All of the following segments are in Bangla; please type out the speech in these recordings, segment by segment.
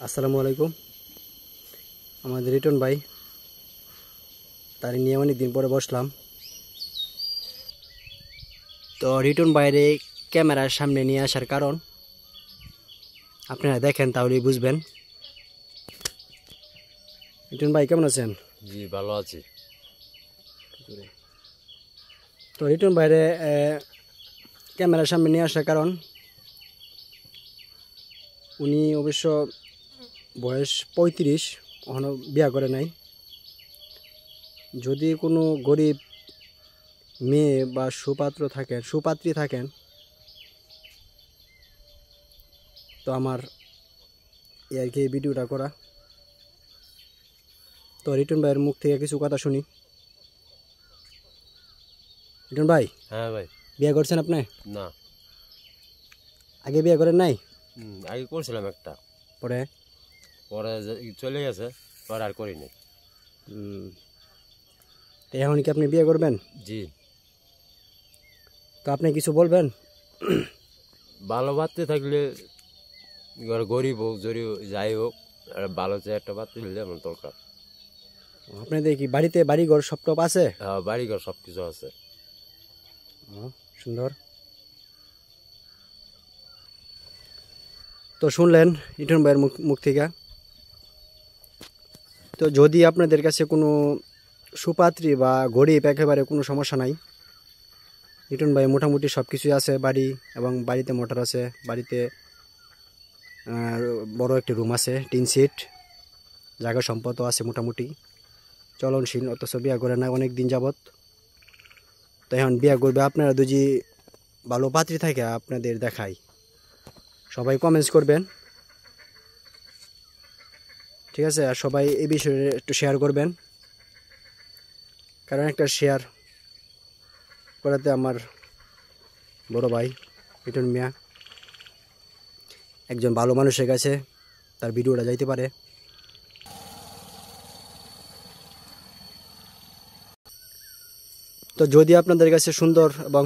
আসসালামু আলাইকুম। আমাদের রিটন ভাই, তার নিয়ে অনেক দিন পরে বসলাম। তো রিটন বাইরে ক্যামেরার সামনে নিয়ে আসার কারণ আপনারা দেখেন তাহলেই বুঝবেন। রিটন ভাই কেমন আছেন? জি ভালো আছি। তো রিটন বাইরে ক্যামেরার সামনে নিয়ে আসার কারণ, উনি অবশ্য বয়স 35, এখনও বিয়া করে নাই। যদি কোনো গরিব মেয়ে বা সুপাত্রী থাকেন তো আমার আর কি ভিডিওটা করা। তো রিটন ভাইয়ের মুখ থেকে কিছু কথা শুনি। রিটন ভাই, হ্যাঁ ভাই। বিয়ে করছেন আপনি? না, আগে বিয়ে করেন নাই? আগে করছিলাম একটা, পরে পরে চলে গেছে, পরে আর করিনি। তো এখন কি আপনি বিয়ে করবেন? জি। তো আপনি কিছু বলবেন? ভালো বাড়তে থাকলে গরিব হোক যদি যাই হোক, ভালো চেয়ে একটা বাড়তে হলে আমার দরকার। আপনাদের কি বাড়িতে বাড়িঘর সব টপ আছে? বাড়িঘর সব কিছু আছে। সুন্দর। তো শুনলেন রিটন ভাইয়ের মুখ থেকে। তো যদি আপনাদের কাছে কোনো সুপাত্রী বা গরিব একেবারে কোনো সমস্যা নাই, রিটন ভাই মোটামুটি সব কিছুই আছে। বাড়ি এবং বাড়িতে মোটর আছে, বাড়িতে বড় একটি রুম আছে, টিন সিট, জায়গা সম্পদও আছে মোটামুটি চলনশীল, অথচ বিয়া করে না অনেক দিন যাবত। তো এখন বিয়া করবে, আপনারা দুজি ভালো পাত্রী থাকে আপনাদের দেখাই, সবাই কমেন্টস করবেন, ঠিক আছে? আর সবাই এই বিষয়ে একটু শেয়ার করবেন, কারণ একটা শেয়ার করাতে আমার বড় ভাই রিটন মিয়া একজন ভালো মানুষের কাছে তার ভিডিওটা যাইতে পারে। তো যদি আপনাদের কাছে সুন্দর এবং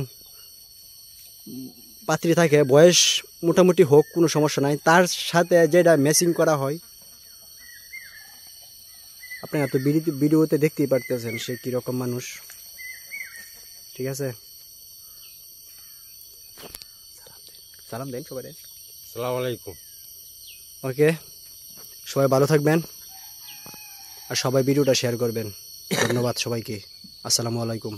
পাত্রী থাকে, বয়স মোটামুটি হোক, কোনো সমস্যা নাই, তার সাথে যেটা ম্যাচিং করা হয়, আপনারা তো ভিডিওতে দেখতেই পারতেছেন সে কীরকম মানুষ, ঠিক আছে? সালাম দেন সবাই। আসসালামু আলাইকুম। ওকে, সবাই ভালো থাকবেন আর সবাই ভিডিওটা শেয়ার করবেন। ধন্যবাদ সবাইকে। আসসালামু আলাইকুম।